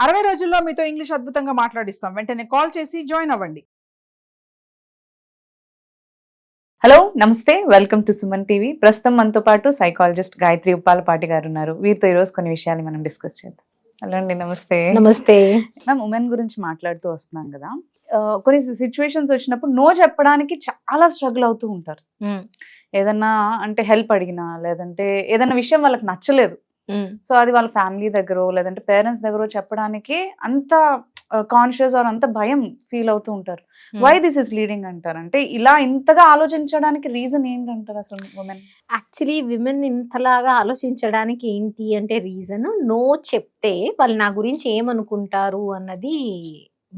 60 రోజుల్లో మీతో ఇంగ్లీష్ అద్భుతంగా మాట్లాడిస్తాం. వెంటనే కాల్ చేసి జాయిన్ అవ్వండి. హలో నమస్తే, వెల్కమ్ టు సుమన్ టీవీ. ప్రస్తుతం మనతో పాటు సైకాలజిస్ట్ గాయత్రి ఉప్పాలపాటి గారు ఉన్నారు. వీరితో ఈరోజు కొన్ని విషయాలు మనం డిస్కస్ చేద్దాం. హలో అండి, నమస్తే. నమస్తే. మ్యామ్, ఉమెన్ గురించి మాట్లాడుతూ వస్తున్నాం కదా, కొన్ని సిచ్యువేషన్స్ వచ్చినప్పుడు నో చెప్పడానికి చాలా స్ట్రగుల్ అవుతూ ఉంటారు. ఏదన్నా అంటే హెల్ప్ అడిగినా, లేదంటే ఏదన్నా విషయం వాళ్ళకి నచ్చలేదు, సో అది వాళ్ళ ఫ్యామిలీ దగ్గర లేదంటే పేరెంట్స్ దగ్గర చెప్పడానికి అంత కాన్షియస్ ఆర్ అంత భయం ఫీల్ అవుతూ ఉంటారు. వై దిస్ ఇస్ లీడింగ్ అంటారు? అంటే ఇలా ఇంతగా ఆలోచించడానికి రీజన్ ఏంటంటారు అసలు? ఉమెన్ యాక్చువల్లీ విమెన్ ఇంతలాగా ఆలోచించడానికి ఏంటి అంటే రీజన్, నో చెప్తే వాళ్ళు నా గురించి ఏమనుకుంటారు అన్నది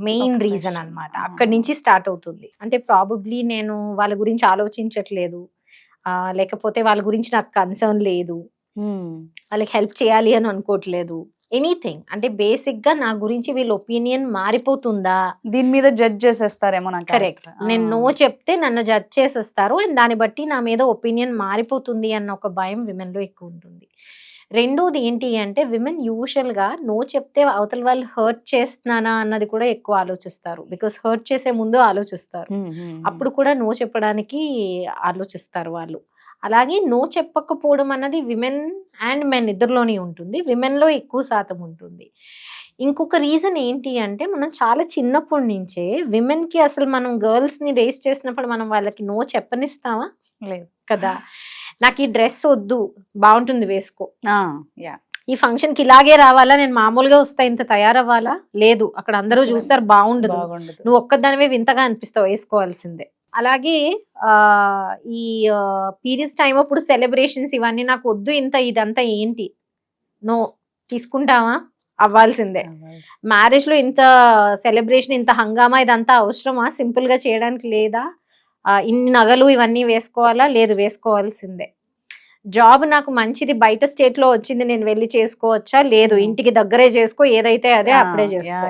మెయిన్ రీజన్ అన్నమాట. అక్కడి నుంచి స్టార్ట్ అవుతుంది. అంటే ప్రాబబ్లీ నేను వాళ్ళ గురించి ఆలోచించట్లేదు, లేకపోతే వాళ్ళ గురించి నాకు కన్సర్న్ లేదు, వాళ్ళకి హెల్ప్ చేయాలి అని అనుకోవట్లేదు, ఎనీథింగ్. అంటే బేసిక్ గా నా గురించి వీళ్ళ ఒపీనియన్ మారిపోతుందా, దీని మీద జడ్జ్ చేసేస్తారేమో. కరెక్ట్, నేను నో చెప్తే నన్ను జడ్జ్ చేసేస్తారు అండ్ దాన్ని బట్టి నా మీద ఒపీనియన్ మారిపోతుంది అన్న ఒక భయం విమెన్ లో ఎక్కువ ఉంటుంది. రెండోది ఏంటి అంటే, విమెన్ యూజువల్ గా నో చెప్తే అవతల వాళ్ళు హర్ట్ చేస్తున్నానా అన్నది కూడా ఎక్కువ ఆలోచిస్తారు. బికాస్ హర్ట్ చేసే ముందు ఆలోచిస్తారు, అప్పుడు కూడా నో చెప్పడానికి ఆలోచిస్తారు వాళ్ళు. అలాగే నో చెప్పకపోవడం అన్నది విమెన్ అండ్ మెన్ ఇద్దరిలోనే ఉంటుంది, విమెన్ లో ఎక్కువ శాతం ఉంటుంది. ఇంకొక రీజన్ ఏంటి అంటే, మనం చాలా చిన్నప్పటి నుంచే విమెన్ కి అసలు మనం గర్ల్స్ ని రేస్ చేసినప్పుడు మనం వాళ్ళకి నో చెప్పనిస్తామా? లేదు కదా. నాకు ఈ డ్రెస్ వద్దు, బాగుంటుంది వేసుకో, యా, ఈ ఫంక్షన్ కి ఇలాగే రావాలా, నేను మామూలుగా వస్తా, ఇంత తయారవ్వాలా, లేదు అక్కడ అందరూ చూస్తారు బాగుండదు, నువ్వు ఒక్కదానివే వింతగా అనిపిస్తావు, వేసుకోవాల్సిందే. అలాగే ఈ పీరియడ్స్ టైం అప్పుడు సెలబ్రేషన్స్ ఇవన్నీ నాకు వద్దు, ఇదంతా ఏంటి, నో తీసుకుంటావా, అవ్వాల్సిందే. మ్యారేజ్ లో ఇంత సెలబ్రేషన్, ఇంత హంగామా, ఇదంతా అవసరమా, సింపుల్ గా చేయడానికి లేదా, ఇన్ని నగలు ఇవన్నీ వేసుకోవాలా, లేదు వేసుకోవాల్సిందే. జాబ్ నాకు మంచిది, బయట స్టేట్ లో వచ్చింది, నేను వెళ్ళి చేసుకోవచ్చా, లేదు ఇంటికి దగ్గరే చేసుకో, ఏదైతే అదే అప్పుడే చేసుకో.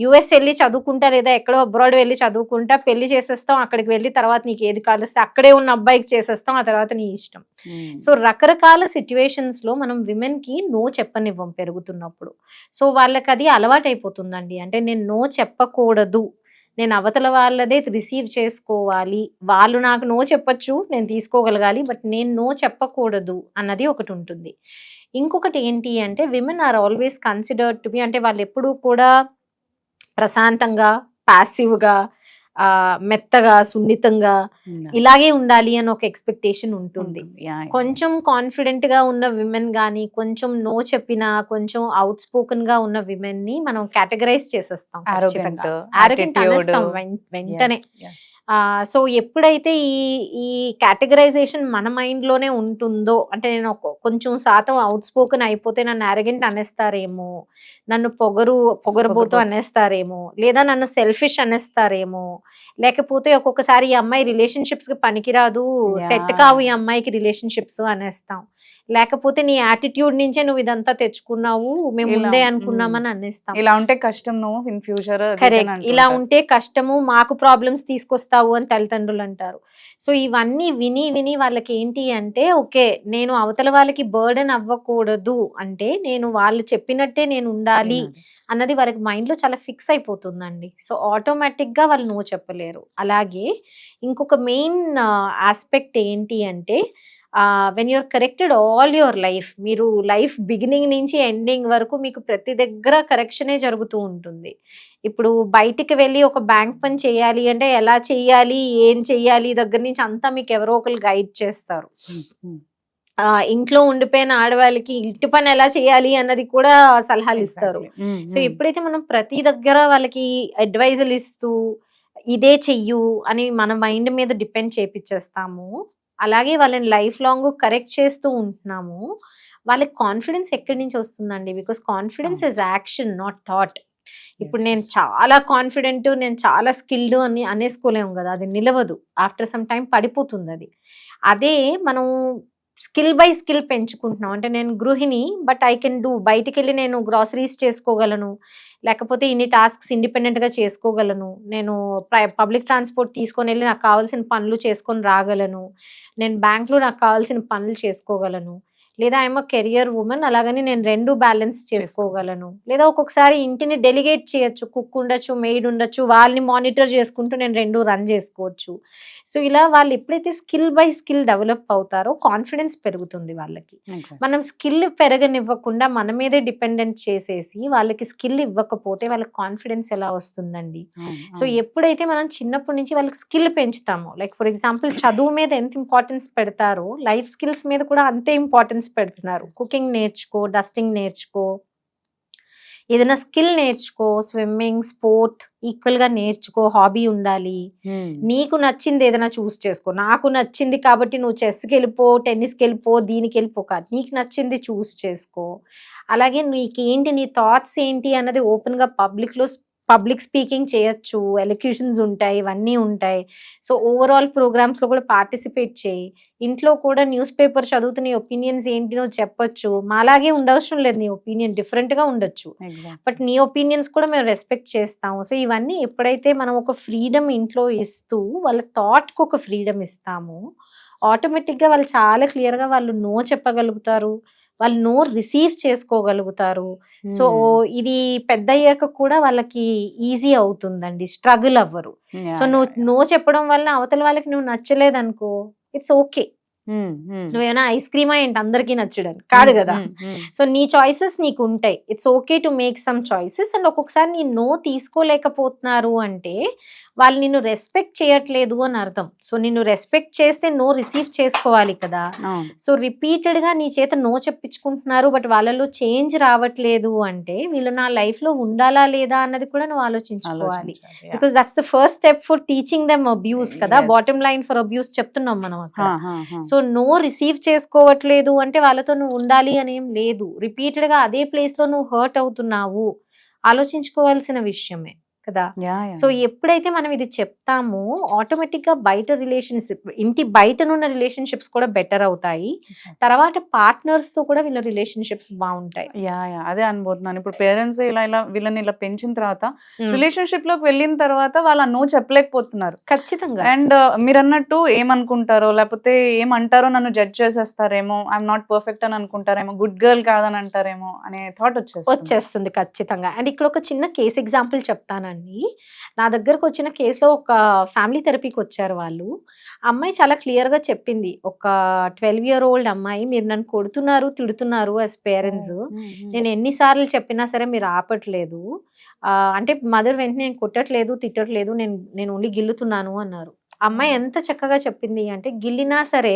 యుఎస్ వెళ్ళి చదువుకుంటా, లేదా ఎక్కడో అబ్రాడ్ వెళ్ళి చదువుకుంటా, పెళ్లి చేసేస్తాం, అక్కడికి వెళ్ళి తర్వాత నీకు ఏది కాలిస్తే అక్కడే ఉన్న అబ్బాయికి చేసేస్తాం, ఆ తర్వాత నీ ఇష్టం. సో రకరకాల సిచ్యువేషన్స్ లో మనం విమెన్ కి నో చెప్పనివ్వం పెరుగుతున్నప్పుడు. సో వాళ్ళకి అది అలవాటు అయిపోతుందండి. అంటే నేను నో చెప్పకూడదు, నేను అవతల వాళ్ళదే రిసీవ్ చేసుకోవాలి, వాళ్ళు నాకు నో చెప్పచ్చు, నేను తీసుకోగలగాలి, బట్ నేను నో చెప్పకూడదు అన్నది ఒకటి ఉంటుంది. ఇంకొకటి ఏంటి అంటే, women are always considered to be, అంటే వాళ్ళు ఎప్పుడూ కూడా ప్రశాంతంగా, ప్యాసివ్గా, మెత్తగా, సున్నితంగా ఇలాగే ఉండాలి అని ఒక ఎక్స్పెక్టేషన్ ఉంటుంది. కొంచెం కాన్ఫిడెంట్ గా ఉన్న విమెన్ గానీ, కొంచెం నో చెప్పినా, కొంచెం అవుట్ స్పోకెన్ గా ఉన్న విమెన్ ని మనం కేటగరైజ్ చేసేస్తాం, ఆరోగెంట్ అనేస్తాం వెంటనే. సో ఎప్పుడైతే ఈ కేటగరైజేషన్ మన మైండ్ లోనే ఉంటుందో, అంటే నేను కొంచెం శాతం అవుట్ స్పోకెన్ అయిపోతే నన్ను ఆరోగెంట్ అనేస్తారేమో, నన్ను పొగరబోతు అనేస్తారేమో, లేదా నన్ను సెల్ఫిష్ అనేస్తారేమో, లేకపోతే ఒక్కొక్కసారి ఈ అమ్మాయి రిలేషన్షిప్స్ కి పనికిరాదు, సెట్ కావు ఈ అమ్మాయికి రిలేషన్షిప్స్ అనేస్తాం, లేకపోతే నీ యాటిట్యూడ్ నుంచే నువ్వు ఇదంతా తెచ్చుకున్నావు, మేము ముందే అనుకున్నామని అనేస్తాం. ఇలా ఉంటే కష్టం, నువ్వు ఇన్ ఫ్యూచర్. కరెక్ట్, ఇలా ఉంటే కష్టము, మాకు ప్రాబ్లమ్స్ తీసుకొస్తావు అని తల్లిదండ్రులు అంటారు. సో ఇవన్నీ విని విని వాళ్ళకి ఏంటి అంటే, ఓకే నేను అవతల వాళ్ళకి బర్డెన్ అవ్వకూడదు, అంటే నేను వాళ్ళు చెప్పినట్టే నేను ఉండాలి అన్నది వాళ్ళకి మైండ్ లో చాలా ఫిక్స్ అయిపోతుందండి. సో ఆటోమేటిక్ గా వాళ్ళు నో చెప్పలేరు. అలాగే ఇంకొక మెయిన్ ఆస్పెక్ట్ ఏంటి అంటే, when you're corrected all your life, మీరు లైఫ్ బిగినింగ్ నుంచి ఎండింగ్ వరకు మీకు ప్రతి దగ్గర కరెక్షనే జరుగుతూ ఉంటుంది. ఇప్పుడు బయటికి వెళ్ళి ఒక బ్యాంక్ పని చేయాలి అంటే ఎలా చెయ్యాలి, ఏం చెయ్యాలి దగ్గర నుంచి అంతా మీకు ఎవరో ఒకరు గైడ్ చేస్తారు. ఇంట్లో ఉండిపోయిన ఆడవాళ్ళకి ఇంటి పని ఎలా చేయాలి అన్నది కూడా సలహాలు ఇస్తారు. సో ఎప్పుడైతే మనం ప్రతి దగ్గర వాళ్ళకి అడ్వైజులు ఇస్తూ ఇదే చెయ్యు అని మన మైండ్ మీద డిపెండ్ చేపిచ్చేస్తాము, అలాగే వాళ్ళని లైఫ్ లాంగ్ కరెక్ట్ చేస్తూ ఉంటున్నాము, వాళ్ళకి కాన్ఫిడెన్స్ ఎక్కడి నుంచి వస్తుందండి? Because confidence is action, not thought. ఇప్పుడు నేను చాలా కాన్ఫిడెంట్, నేను చాలా స్కిల్డ్ అని అనేసుకోలేము కదా, అది నిలవదు, ఆఫ్టర్ సమ్ టైం పడిపోతుంది అది. అదే మనం స్కిల్ బై స్కిల్ పెంచుకుంటున్నాం, అంటే నేను గృహిణి బట్ ఐ కెన్ డూ, బయటికి వెళ్ళి నేను గ్రాసరీస్ చేసుకోగలను, లేకపోతే ఇన్ని టాస్క్స్ ఇండిపెండెంట్ గా చేసుకోగలను, నేను పబ్లిక్ ట్రాన్స్పోర్ట్ తీసుకొని వెళ్ళి నాకు కావాల్సిన పనులు చేసుకొని రాగలను, నేను బ్యాంక్ లో నాకు కావాల్సిన పనులు చేసుకోగలను, లేదా ఐఎమ్ కెరియర్ ఉమెన్, అలాగని నేను రెండు బ్యాలెన్స్ చేసుకోగలను. లేదా ఒక్కొక్కసారి ఇంటిని డెలిగేట్ చేయొచ్చు, కుక్ ఉండొచ్చు, మెయిడ్ ఉండొచ్చు, వాళ్ళని మానిటర్ చేసుకుంటూ నేను రెండు రన్ చేసుకోవచ్చు. సో ఇలా వాళ్ళు ఎప్పుడైతే స్కిల్ బై స్కిల్ డెవలప్ అవుతారో కాన్ఫిడెన్స్ పెరుగుతుంది వాళ్ళకి. మనం స్కిల్ పెరగనివ్వకుండా మన మీదే డిపెండెంట్ చేసేసి వాళ్ళకి స్కిల్ ఇవ్వకపోతే వాళ్ళకి కాన్ఫిడెన్స్ ఎలా వస్తుందండి? సో ఎప్పుడైతే మనం చిన్నప్పటి నుంచి వాళ్ళకి స్కిల్ పెంచుతామో, లైక్ ఫర్ ఎగ్జాంపుల్ చదువు మీద ఎంత ఇంపార్టెన్స్ పెడతారో లైఫ్ స్కిల్స్ మీద కూడా అంతే ఇంపార్టెన్స్ పెడుతున్నారు. కుకింగ్ నేర్చుకో, డస్టింగ్ నేర్చుకో, ఏదైనా స్కిల్ నేర్చుకో, స్విమ్మింగ్, స్పోర్ట్ ఈక్వల్ గా నేర్చుకో, హాబీ ఉండాలి. నీకు నచ్చింది ఏదైనా చూస్ చేసుకో. నాకు నచ్చింది కాబట్టి నువ్వు చెస్కి వెళ్ళిపో, టెన్నిస్కి వెళ్ళిపో, దీనికి వెళ్ళిపో కాదు, నీకు నచ్చింది చూస్ చేసుకో. అలాగే నీకేంటి, నీ థాట్స్ ఏంటి అన్నది ఓపెన్ గా పబ్లిక్ స్పీకింగ్ చేయొచ్చు, ఎలక్యూషన్స్ ఉంటాయి, ఇవన్నీ ఉంటాయి. సో ఓవరాల్ ప్రోగ్రామ్స్ లో కూడా పార్టిసిపేట్ చేయి. ఇంట్లో కూడా న్యూస్ పేపర్ చదువుతూ నీ ఒపీనియన్స్ ఏంటినో చెప్పొచ్చు. మాలాగే ఉండవసరం లేదు, నీ ఒపీనియన్ డిఫరెంట్ గా ఉండొచ్చు, బట్ నీ ఒపీనియన్స్ కూడా మేము రెస్పెక్ట్ చేస్తాము. సో ఇవన్నీ ఎప్పుడైతే మనం ఒక ఫ్రీడమ్ ఇంట్లో ఇస్తూ వాళ్ళ థాట్ కు ఒక ఫ్రీడమ్ ఇస్తామో ఆటోమేటిక్ గా వాళ్ళు చాలా క్లియర్ గా వాళ్ళు నో చెప్పగలుగుతారు, వాళ్ళు నో రిసీవ్ చేసుకోగలుగుతారు. సో ఇది పెద్ద అయ్యాక కూడా వాళ్ళకి ఈజీ అవుతుందండి, స్ట్రగుల్ అవ్వరు. సో నువ్వు నో చెప్పడం వల్ల అవతల వాళ్ళకి నువ్వు నచ్చలేదు అనుకో, ఇట్స్ ఓకే. నువ్వేమైనా ఐస్ క్రీమా ఏంటి అందరికీ నచ్చడానికి కాదు కదా. సో నీ చాయిసెస్ నీకు ఉంటాయి, it's okay to make some choices. And ఒక్కొక్కసారి నీ నో తీసుకోలేకపోతున్నారు అంటే వాళ్ళు నిన్ను రెస్పెక్ట్ చేయట్లేదు అని అర్థం. సో నిన్ను రెస్పెక్ట్ చేస్తే నో రిసీవ్ చేసుకోవాలి కదా. సో రిపీటెడ్ గా నీ చేత నో చెప్పించుకుంటున్నారు, బట్ వాళ్ళలో చేంజ్ రావట్లేదు అంటే వీళ్ళు నా లైఫ్ లో ఉండాలా లేదా అన్నది కూడా నువ్వు ఆలోచించుకోవాలి. Because that's the first step for teaching them abuse కదా. బాటమ్ లైన్ ఫర్ అబ్యూస్ చెప్తున్నాం మనం అక్కడ. సో నో రిసీవ్ చేసుకోవట్లేదు అంటే వాళ్ళతో నువ్వు ఉండాలి అనేం లేదు. రిపీటెడ్ గా అదే ప్లేస్ లో నువ్వు హర్ట్ అవుతున్నావు, ఆలోచించుకోవాల్సిన విషయమే కదా. సో ఎప్పుడైతే మనం ఇది చెప్తామో ఆటోమేటిక్ గా బయట రిలేషన్షిప్, ఇంటి బయటనున్న రిలేషన్షిప్స్ కూడా బెటర్ అవుతాయి. తర్వాత పార్ట్నర్స్ తో కూడా వీళ్ళ రిలేషన్షిప్స్ బాగుంటాయి. అదే అనుకుంటున్నాను. ఇప్పుడు పేరెంట్స్ ఇలా వీళ్ళని ఇలా పెంచిన తర్వాత రిలేషన్షిప్ లోకి వెళ్ళిన తర్వాత వాళ్ళు నో చెప్పలేకపోతున్నారు. ఖచ్చితంగా. అండ్ మీరు అన్నట్టు ఏమనుకుంటారో, లేకపోతే ఏమంటారో, నన్ను జడ్జ్ చేసేస్తారేమో, ఐఎమ్ నాట్ పర్ఫెక్ట్ అని అనుకుంటారేమో, గుడ్ గర్ల్ కాదని అంటారేమో అనే థాట్ వచ్చేస్తుంది ఖచ్చితంగా. అండ్ ఇక్కడ ఒక చిన్న కేస్ ఎగ్జాంపుల్ చెప్తాను. నా దగ్గరకు వచ్చిన కేసులో ఒక ఫ్యామిలీ థెరపీకి వచ్చారు వాళ్ళు. అమ్మాయి చాలా క్లియర్ గా చెప్పింది, ఒక 12-year-old అమ్మాయి, మీరు నన్ను కొడుతున్నారు, తిడుతున్నారు యాజ్ పేరెంట్స్, నేను ఎన్నిసార్లు చెప్పినా సరే మీరు ఆపట్లేదు. అంటే మదర్ వెంటనే నేను కొట్టట్లేదు, తిట్టట్లేదు, నేను ఓన్లీ గిల్లుతున్నాను అన్నారు. అమ్మాయి ఎంత చక్కగా చెప్పింది అంటే, గిల్లినా సరే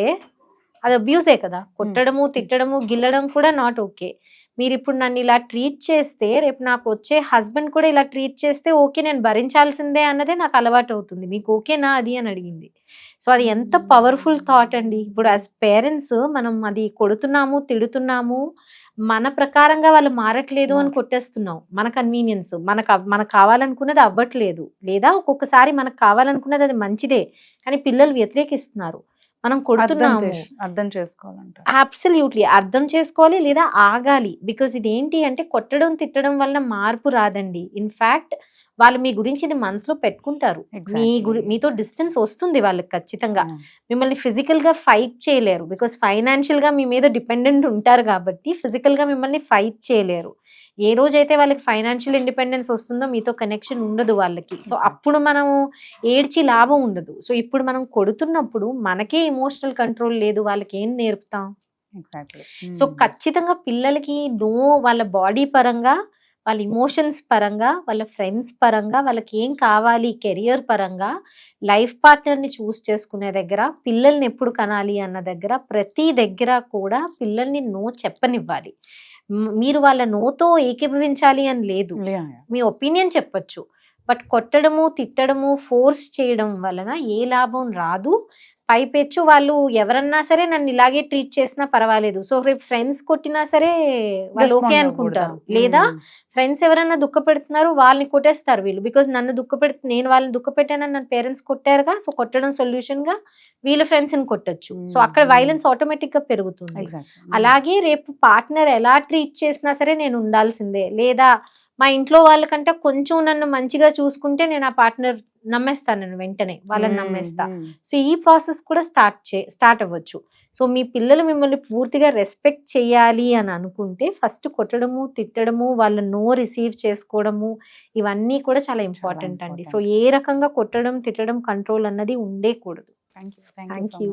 అది అబ్యూసే కదా. కొట్టడము, తిట్టడము, గిల్లడం కూడా నాట్ ఓకే. మీరు ఇప్పుడు నన్ను ఇలా ట్రీట్ చేస్తే రేపు నాకు వచ్చే హస్బెండ్ కూడా ఇలా ట్రీట్ చేస్తే ఓకే, నేను భరించాల్సిందే అన్నదే నాకు అలవాటు అవుతుంది, మీకు ఓకేనా అది అని అడిగింది. సో అది ఎంత పవర్ఫుల్ థాట్ అండి. ఇప్పుడు యాజ్ పేరెంట్స్ మనం అది కొడుతున్నాము, తిడుతున్నాము, మన ప్రకారంగా వాళ్ళు మారట్లేదు అని కొట్టేస్తున్నాం. మన కన్వీనియన్స్, మనకు కావాలనుకున్నది అవ్వట్లేదు, లేదా ఒక్కొక్కసారి మనకు కావాలనుకున్నది అది మంచిదే కానీ పిల్లలు వ్యతిరేకిస్తున్నారు, మనం కొడుతున్నాము. అర్థం చేసుకోవాలంట. అబ్సల్యూట్లీ అర్థం చేసుకోవాలి, లేదా ఆగాలి. బికాస్ ఇది ఏంటి అంటే కొట్టడం, తిట్టడం వల్ల మార్పు రాదండి. ఇన్ఫాక్ట్ వాళ్ళు మీ గురించి ఇది మనసులో పెట్టుకుంటారు, మీతో డిస్టెన్స్ వస్తుంది వాళ్ళకి ఖచ్చితంగా. మిమ్మల్ని ఫిజికల్ గా ఫైట్ చేయలేరు, బికాస్ ఫైనాన్షియల్ గా మీ మీద డిపెండెంట్ ఉంటారు కాబట్టి ఫిజికల్ గా మిమ్మల్ని ఫైట్ చేయలేరు. ఏ రోజైతే వాళ్ళకి ఫైనాన్షియల్ ఇండిపెండెన్స్ వస్తుందో మీతో కనెక్షన్ ఉండదు వాళ్ళకి. సో అప్పుడు మనం ఏడ్చి లాభం ఉండదు. సో ఇప్పుడు మనం కొడుతున్నప్పుడు మనకే ఎమోషనల్ కంట్రోల్ లేదు, వాళ్ళకి ఏం నేర్పుతాం? సో ఖచ్చితంగా పిల్లలకి నో, వాళ్ళ బాడీ పరంగా, వాళ్ళ ఇమోషన్స్ పరంగా, వాళ్ళ ఫ్రెండ్స్ పరంగా, వాళ్ళకి ఏం కావాలి, కెరియర్ పరంగా, లైఫ్ పార్ట్నర్ని చూస్ చేసుకునే దగ్గర, పిల్లల్ని ఎప్పుడు కనాలి అన్న దగ్గర, ప్రతి దగ్గర కూడా పిల్లల్ని నో చెప్పనివ్వాలి. మీరు వాళ్ళ నోతో ఏకీభవించాలి అని లేదు, మీ ఒపీనియన్ చెప్పొచ్చు, బట్ కొట్టడము, తిట్టడము, ఫోర్స్ చేయడం వలన ఏ లాభం రాదు. పైపెచ్చు వాళ్ళు ఎవరన్నా సరే నన్ను ఇలాగే ట్రీట్ చేసినా పర్వాలేదు, సో రేపు ఫ్రెండ్స్ కొట్టినా సరే వాళ్ళు ఓకే అనుకుంటారు. లేదా ఫ్రెండ్స్ ఎవరన్నా దుఃఖ పెడుతున్నారు వాళ్ళని కొట్టేస్తారు వీళ్ళు, బికాజ్ నేను వాళ్ళని దుఃఖ పెట్టానని నన్ను పేరెంట్స్ కొట్టారుగా, సో కొట్టడం సొల్యూషన్ గా వీళ్ళ ఫ్రెండ్స్ ని కొట్టచ్చు. సో అక్కడ వైలెన్స్ ఆటోమేటిక్ గా పెరుగుతుంది. అలాగే రేపు పార్ట్నర్ ఎలా ట్రీట్ చేసినా సరే నేను ఉండాల్సిందే, లేదా మా ఇంట్లో వాళ్ళకంటే కొంచెం నన్ను మంచిగా చూసుకుంటే నేను ఆ పార్ట్నర్ నమ్మేస్తాను, నేను వెంటనే వాళ్ళని నమ్మేస్తా. సో ఈ ప్రాసెస్ కూడా స్టార్ట్ అవ్వచ్చు. సో మీ పిల్లలు మిమ్మల్ని పూర్తిగా రెస్పెక్ట్ చేయాలి అని అనుకుంటే ఫస్ట్ కొట్టడము, తిట్టడము, వాళ్ళ నో రిసీవ్ చేసుకోవడము, ఇవన్నీ కూడా చాలా ఇంపార్టెంట్ అండి. సో ఏ రకంగా కొట్టడం, తిట్టడం, కంట్రోల్ అన్నది ఉండేకూడదు. Thank you Thank you.